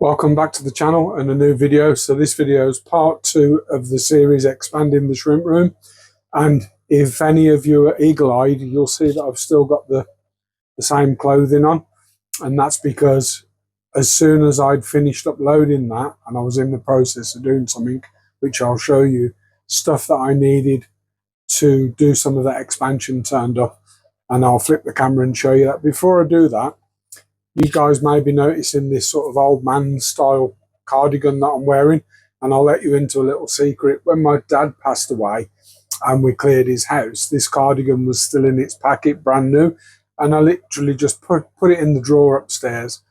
Welcome back to the channel and a new video. So this video is part 2 of the series Expanding the Shrimp Room. And if any of you are eagle-eyed, you'll see that I've still got the same clothing on. And that's because as soon as I'd finished uploading that and I was in the process of doing something, which I'll show you, stuff that I needed to do some of that expansion turned up. And I'll flip the camera and show you that. Before I do that, you guys may be noticing this sort of old man style cardigan that I'm wearing, and I'll let you into a little secret. When my dad passed away and we cleared his house, this cardigan was still in its packet, brand new, and I literally just put it in the drawer upstairs.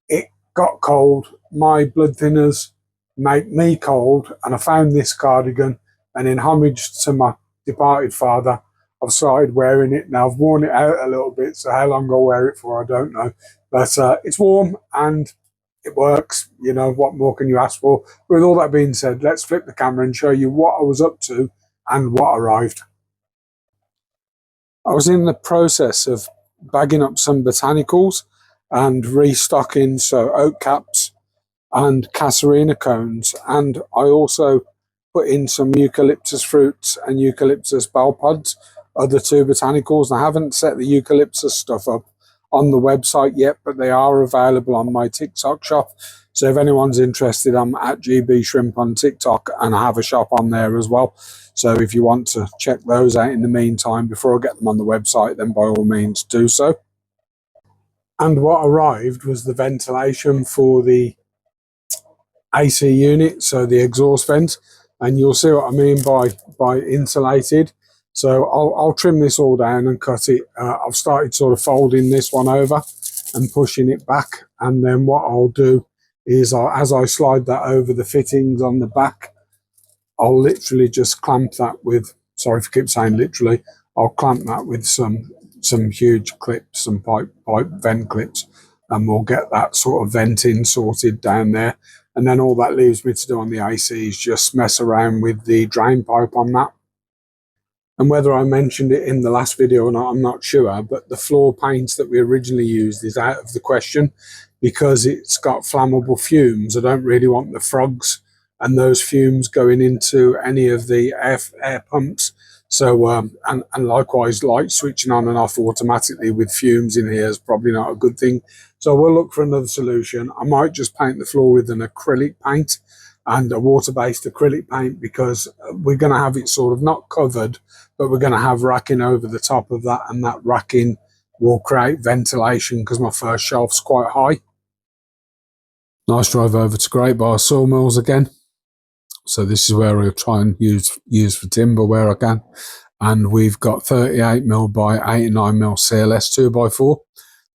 It got cold, my blood thinners make me cold, and I found this cardigan, and in homage to my departed father, I've started wearing it. Now I've worn it out a little bit, so how long I'll wear it for, I don't know. But it's warm and it works. You know, what more can you ask for? With all that being said, let's flip the camera and show you what I was up to and what arrived. I was in the process of bagging up some botanicals and restocking, so oak caps and casuarina cones. And I also put in some eucalyptus fruits and eucalyptus bell pods, other two botanicals. I haven't set the eucalyptus stuff up on the website yet, but they are available on my TikTok shop. So if anyone's interested, I'm at GB Shrimp on TikTok, and I have a shop on there as well. So if you want to check those out in the meantime before I get them on the website, then by all means do so. And what arrived was the ventilation for the AC unit, so the exhaust vent, and you'll see what I mean by insulated. So I'll trim this all down and cut it. I've started sort of folding this one over and pushing it back. And then what I'll do is as I slide that over the fittings on the back, I'll literally just clamp that with, sorry if I keep saying literally, I'll clamp that with some huge clips, some pipe vent clips, and we'll get that sort of venting sorted down there. And then all that leaves me to do on the AC is just mess around with the drain pipe on that. And whether I mentioned it in the last video or not, I'm not sure, but the floor paint that we originally used is out of the question because it's got flammable fumes. I don't really want the frogs and those fumes going into any of the air pumps. So, and likewise, light switching on and off automatically with fumes in here is probably not a good thing. So we'll look for another solution. I might just paint the floor with an acrylic paint and a water-based acrylic paint, because we're going to have it sort of not covered, but we're going to have racking over the top of that, and that racking will create ventilation because my first shelf's quite high. Nice drive over to Great Bar Sawmills again. So this is where I'll try and use for timber where I can. And we've got 38mm by 89mm CLS 2x4.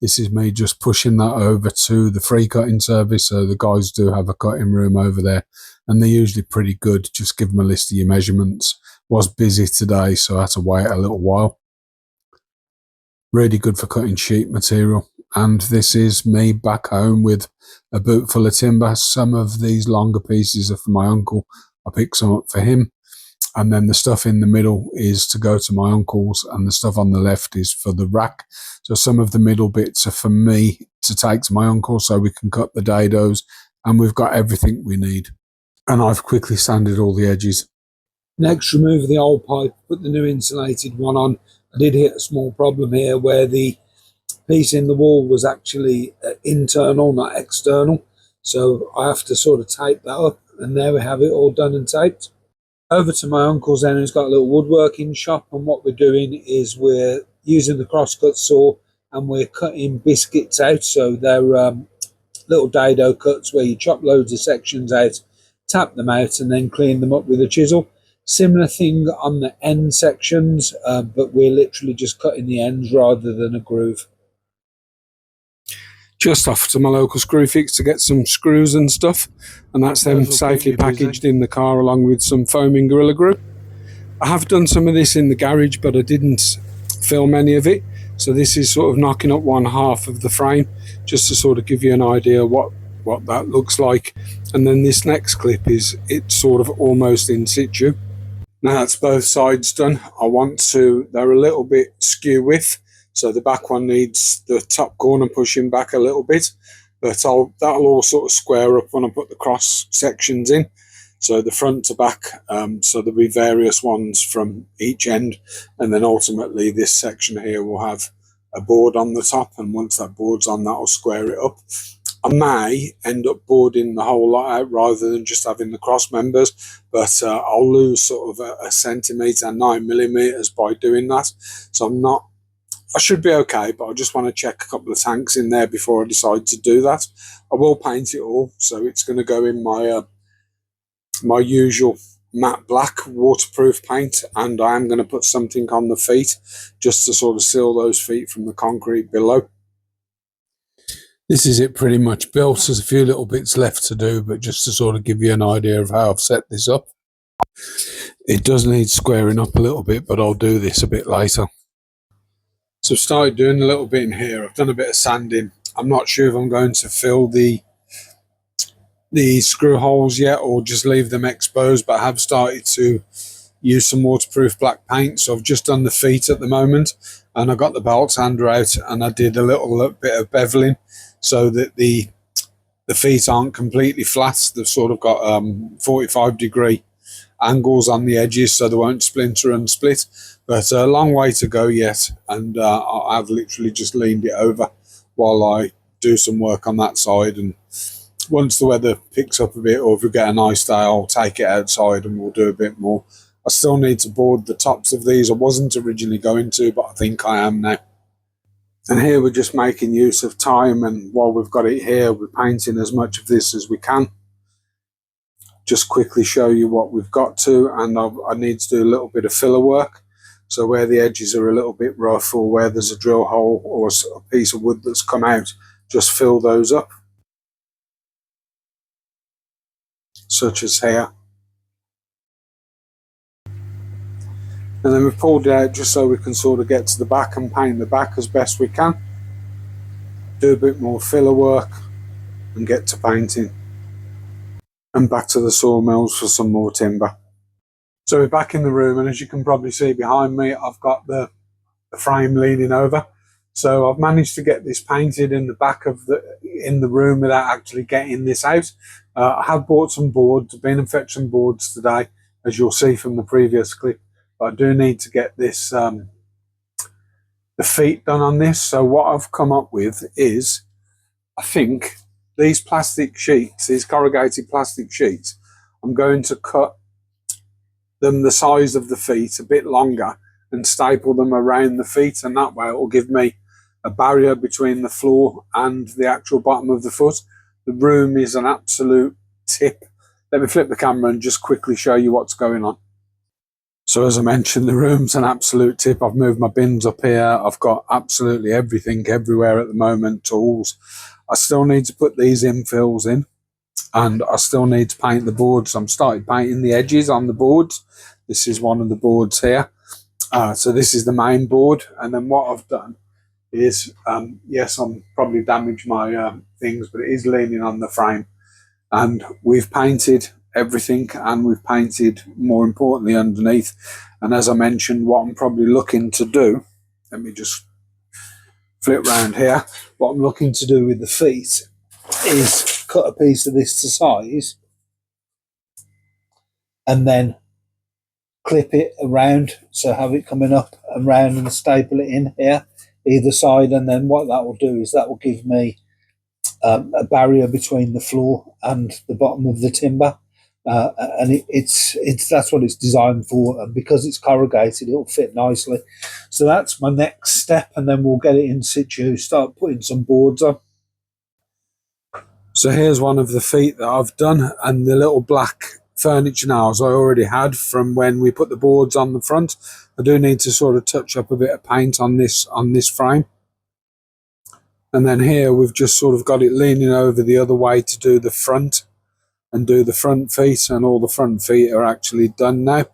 This is me just pushing that over to the free cutting service. So the guys do have a cutting room over there, and they're usually pretty good. Just give them a list of your measurements. Was busy today, so I had to wait a little while. Really good for cutting sheet material. And this is me back home with a boot full of timber. Some of these longer pieces are for my uncle. I picked some up for him. And then the stuff in the middle is to go to my uncle's, and the stuff on the left is for the rack. So some of the middle bits are for me to take to my uncle so we can cut the dados, and we've got everything we need. And I've quickly sanded all the edges. Next, remove the old pipe, put the new insulated one on. I did hit a small problem here where the piece in the wall was actually internal, not external. So I have to sort of tape that up, and there we have it all done and taped. Over to my uncle's then, who's got a little woodworking shop, and what we're doing is we're using the crosscut saw and we're cutting biscuits out. So they're little dado cuts where you chop loads of sections out, tap them out, and then clean them up with a chisel. Similar thing on the end sections, but we're literally just cutting the ends rather than a groove. Just off to my local screw fix to get some screws and stuff, and that's them safely packaged in the car along with some foaming Gorilla Glue. I have done some of this in the garage, but I didn't film any of it, so this is sort of knocking up one half of the frame just to sort of give you an idea what that looks like. And then this next clip it's sort of almost in situ. Now that's both sides done. They're a little bit skew width, so the back one needs the top corner pushing back a little bit, but that'll all sort of square up when I put the cross sections in. So the front to back, so there'll be various ones from each end, and then ultimately this section here will have a board on the top, and once that board's on, that'll square it up. I may end up boarding the whole lot out rather than just having the cross members, but I'll lose sort of a centimetre, 9mm by doing that. So I should be okay, but I just want to check a couple of tanks in there before I decide to do that. I will paint it all, so it's going to go in my my usual matte black waterproof paint, and I am going to put something on the feet just to sort of seal those feet from the concrete below. This is it pretty much built. There's a few little bits left to do, but just to sort of give you an idea of how I've set this up. It does need squaring up a little bit, but I'll do this a bit later. So I've started doing a little bit in here. I've done a bit of sanding. I'm not sure if I'm going to fill the screw holes yet or just leave them exposed, but I have started to use some waterproof black paint. So I've just done the feet at the moment, and I got the belt sander out and I did a little bit of beveling so that the feet aren't completely flat. They've sort of got 45-degree angles on the edges so they won't splinter and split, but a long way to go yet, and I've literally just leaned it over while I do some work on that side, and once the weather picks up a bit, or if we get a nice day, I'll take it outside and we'll do a bit more. I still need to board the tops of these. I wasn't originally going to, but I think I am now. And here we're just making use of time, and while we've got it here, we're painting as much of this as we can. Just quickly show you what we've got to, and I need to do a little bit of filler work. So where the edges are a little bit rough, or where there's a drill hole or a piece of wood that's come out, just fill those up, such as here. And then we've pulled it out just so we can sort of get to the back and paint the back as best we can. Do a bit more filler work and get to painting. And back to the sawmills for some more timber. So we're back in the room, and as you can probably see behind me, I've got the frame leaning over. So I've managed to get this painted in the back of the room without actually getting this out. I have bought some boards. I've been and fetched some boards today, as you'll see from the previous clip. But I do need to get this the feet done on this. So what I've come up with is, I think these plastic sheets, these corrugated plastic sheets, I'm going to cut them the size of the feet, a bit longer, and staple them around the feet, and that way it will give me a barrier between the floor and the actual bottom of the foot. The room is an absolute tip. Let me flip the camera and just quickly show you what's going on. So as I mentioned, the room's an absolute tip. I've moved my bins up here. I've got absolutely everything everywhere at the moment, tools. I still need to put these infills in, and I still need to paint the boards. I'm starting painting the edges on the boards. This is one of the boards here. So this is the main board, and then what I've done is, yes, I'm probably damaged my things, but it is leaning on the frame, and we've painted everything, and we've painted, more importantly, underneath. And as I mentioned, what I'm probably looking to do, let me just flip round here, what I'm looking to do with the feet is cut a piece of this to size and then clip it around, so have it coming up and round, and staple it in here either side. And then what that will do is that will give me a barrier between the floor and the bottom of the timber, and it's that's what it's designed for, and because it's corrugated, it'll fit nicely. So that's my next step, and then we'll get it in situ, start putting some boards on. So here's one of the feet that I've done, and the little black furniture nails I already had from when we put the boards on the front. I do need to sort of touch up a bit of paint on this frame. And then here we've just sort of got it leaning over the other way to do the front and do the front feet, and all the front feet are actually done now.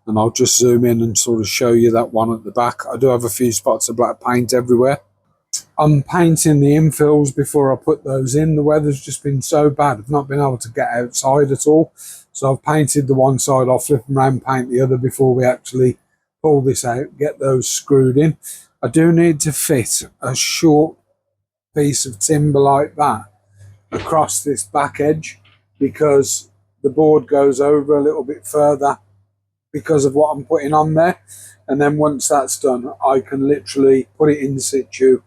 And I'll just zoom in and sort of show you that one at the back. I do have a few spots of black paint everywhere. I'm painting the infills before I put those in. The weather's just been so bad, I've not been able to get outside at all. So I've painted the one side, I'll flip them around, paint the other before we actually pull this out, get those screwed in. I do need to fit a short piece of timber like that across this back edge because the board goes over a little bit further because of what I'm putting on there. And then once that's done, I can literally put it in situ.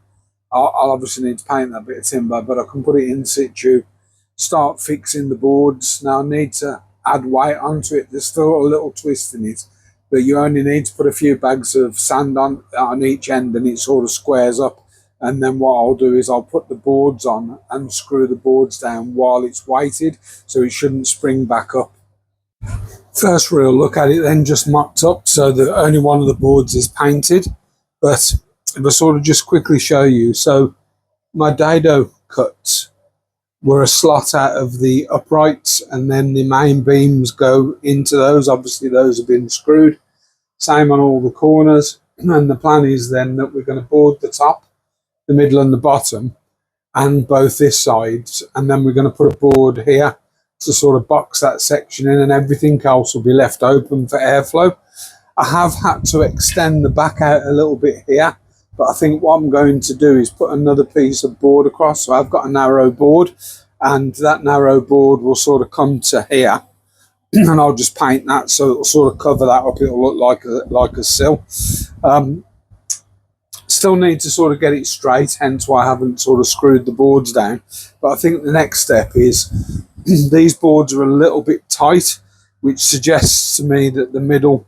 I'll obviously need to paint that bit of timber, but I can put it in situ, start fixing the boards. Now I need to add weight onto it. There's still a little twist in it, but you only need to put a few bags of sand on each end and it sort of squares up. And then what I'll do is I'll put the boards on and screw the boards down while it's weighted, so it shouldn't spring back up. First real look at it then just mocked up, so that only one of the boards is painted. But if I sort of just quickly show you, so my dado cuts were a slot out of the uprights and then the main beams go into those. Obviously those have been screwed. Same on all the corners. And the plan is then that we're going to board the top, the middle and the bottom, and both this side. And then we're going to put a board here to sort of box that section in, and everything else will be left open for airflow. I have had to extend the back out a little bit here, but I think what I'm going to do is put another piece of board across. So I've got a narrow board, and that narrow board will sort of come to here, and I'll just paint that so it'll sort of cover that up. It'll look like a sill. Still need to sort of get it straight, hence why I haven't sort of screwed the boards down. But I think the next step is these boards are a little bit tight, which suggests to me that the middle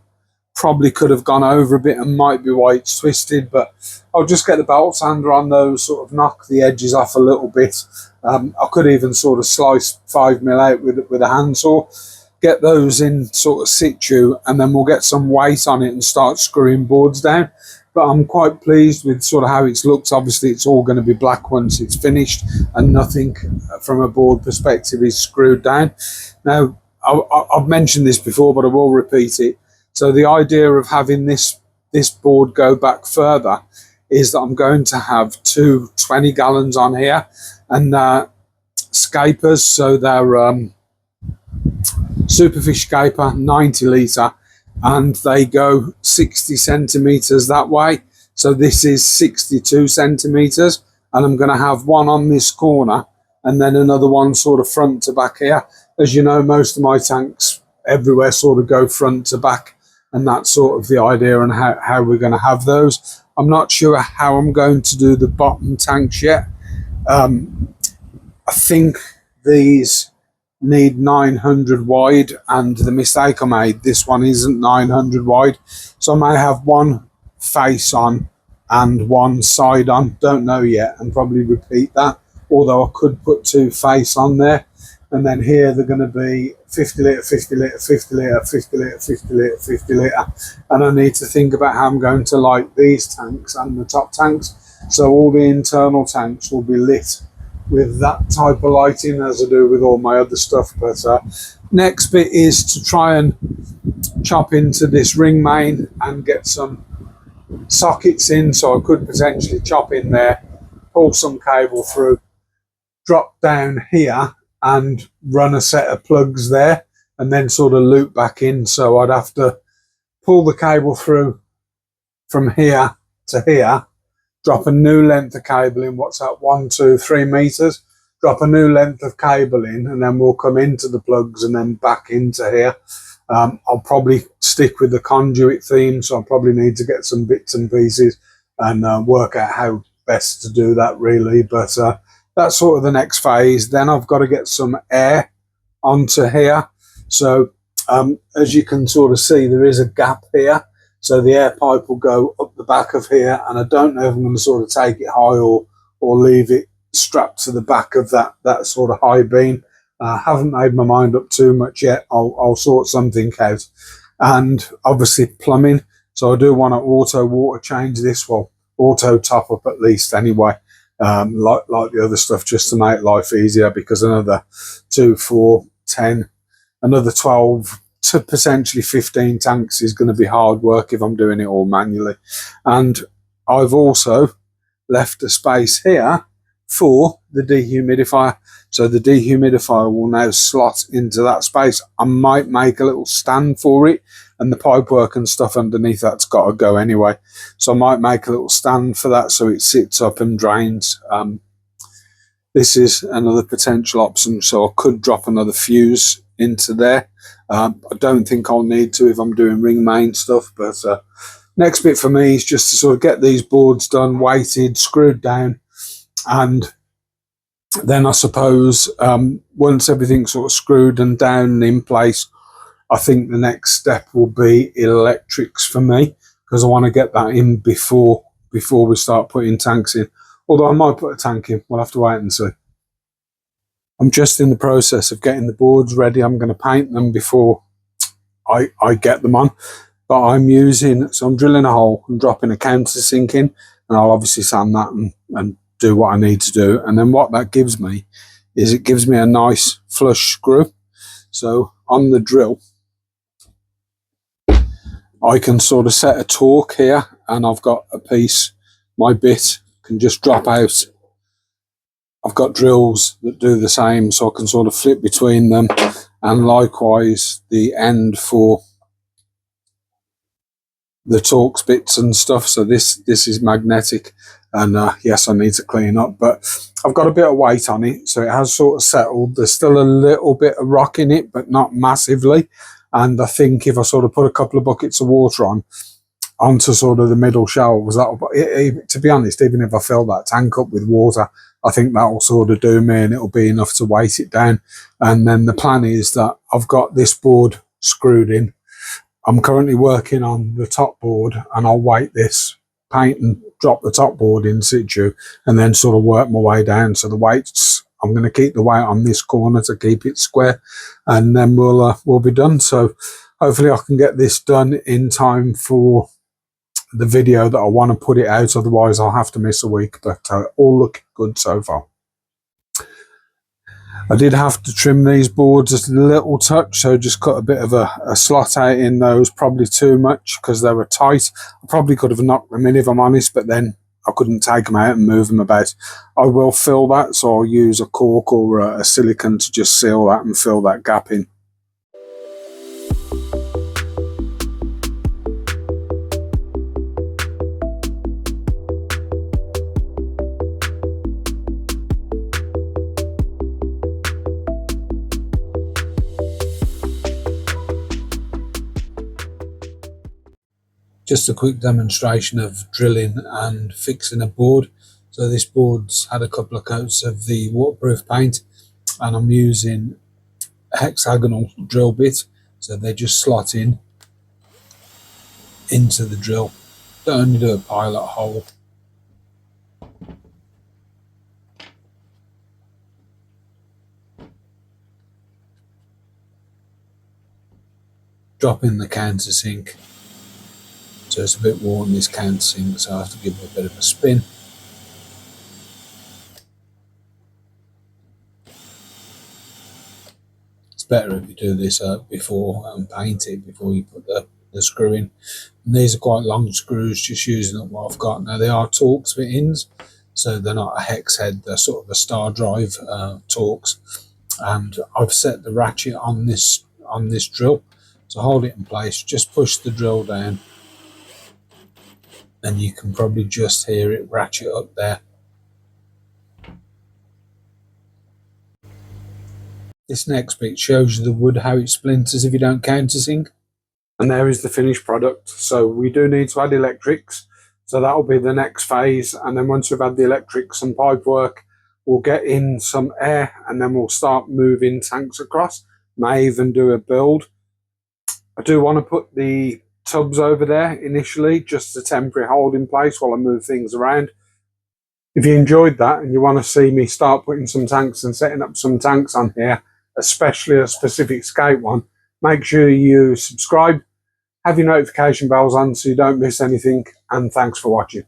probably could have gone over a bit and might be why it's twisted. But I'll just get the belt sander on those, sort of knock the edges off a little bit. I could even sort of slice 5mm out with a handsaw, get those in sort of situ, and then we'll get some weight on it and start screwing boards down. But I'm quite pleased with sort of how it's looked. Obviously it's all going to be black once it's finished, and nothing from a board perspective is screwed down. Now I've mentioned this before, but I will repeat it. So the idea of having this board go back further is that I'm going to have two 20 gallons on here, and scapers, so they're Superfish scaper, 90 litre, and they go 60 centimetres that way. So this is 62 centimetres, and I'm going to have one on this corner and then another one sort of front to back here. As you know, most of my tanks everywhere sort of go front to back, and that's sort of the idea and how we're going to have those. I'm not sure how I'm going to do the bottom tanks yet. I think these need 900 wide, and the mistake I made, this one isn't 900 wide, so I may have one face on and one side on, don't know yet, and probably repeat that, although I could put two face on there. And then here they're going to be 50 litre, 50 litre, 50 litre, 50 litre, 50 litre, 50 litre. And I need to think about how I'm going to light these tanks and the top tanks. So all the internal tanks will be lit with that type of lighting as I do with all my other stuff. But next bit is to try and chop into this ring main and get some sockets in. So I could potentially chop in there, pull some cable through, drop down here and run a set of plugs there, and then sort of loop back in. So I'd have to pull the cable through from here to here, drop a new length of cable in, what's that, 1, 2, 3 meters, drop a new length of cable in, and then we'll come into the plugs and then back into here. I'll probably stick with the conduit theme, so I'll probably need to get some bits and pieces and work out how best to do that really. But that's sort of the next phase. Then I've got to get some air onto here. So as you can sort of see, there is a gap here. So the air pipe will go up the back of here, and I don't know if I'm going to sort of take it high or leave it strapped to the back of that sort of high beam. I haven't made my mind up too much yet. I'll sort something out. And obviously plumbing. So I do want to auto water change this, well, auto top up at least anyway. Like the other stuff, just to make life easier, because another 2, 4, 10, another 12 to potentially 15 tanks is going to be hard work if I'm doing it all manually. And I've also left a space here for the dehumidifier. So the dehumidifier will now slot into that space. I might make a little stand for it, and the pipework and stuff underneath that's got to go anyway. So I might make a little stand for that so it sits up and drains. this is another potential option. So I could drop another fuse into there. I don't think I'll need to if I'm doing ring main stuff, but next bit for me is just to sort of get these boards done, weighted, screwed down, and then I suppose once everything's sort of screwed and down and in place, I think the next step will be electrics for me, because I want to get that in before we start putting tanks in. Although I might put a tank in, we'll have to wait and see. I'm just in the process of getting the boards ready. I'm going to paint them before I get them on. But I'm drilling a hole and dropping a countersink in, and I'll obviously sand that and do what I need to do. And then what that gives me is it gives me a nice flush screw. So on the drill, I can sort of set a torque here, and I've got a piece, my bit can just drop out. I've got drills that do the same, so I can sort of flip between them, and likewise the end for the Torx bits and stuff. So this is magnetic, and yes, I need to clean up, but I've got a bit of weight on it, so it has sort of settled. There's still a little bit of rock in it, but not massively. And I think if I sort of put a couple of buckets of water onto sort of the middle shelves, to be honest, even if I fill that tank up with water, I think that will sort of do me, and it'll be enough to weight it down. And then the plan is that I've got this board screwed in. I'm currently working on the top board, and I'll weight this, paint and drop the top board in situ, and then sort of work my way down. So the weights, I'm going to keep the weight on this corner to keep it square, and then we'll be done. So hopefully I can get this done in time for the video that I want to put it out. Otherwise I'll have to miss a week, but all looking good so far. I did have to trim these boards just a little touch, so just cut a bit of a slot out in those, probably too much because they were tight. I probably could have knocked them in if I'm honest, but then I couldn't take them out and move them about. I will fill that, so I'll use a cork or a silicone to just seal that and fill that gap in. Just a quick demonstration of drilling and fixing a board. So this board's had a couple of coats of the waterproof paint, and I'm using a hexagonal drill bit, so they just slot in into the drill. Don't only do a pilot hole. Drop in the countersink. So it's a bit worn, this countersink, so I have to give it a bit of a spin. It's better if you do this before and paint it before you put the screw in. And these are quite long screws, just using up what I've got. Now they are Torx fittings, so they're not a hex head, they're sort of a star drive Torx. And I've set the ratchet on this drill. So hold it in place, just push the drill down, and you can probably just hear it ratchet up there. This next bit shows you the wood, how it splinters if you don't countersink. And there is the finished product. So we do need to add electrics. So that will be the next phase. And then once we've had the electrics and pipe work, we'll get in some air, and then we'll start moving tanks across. May even do a build. I do want to put the tubs over there initially, just a temporary hold in place while I move things around. If you enjoyed that and you want to see me start putting some tanks and setting up some tanks on here, especially a specific skate one, make sure you subscribe, have your notification bells on so you don't miss anything, and thanks for watching.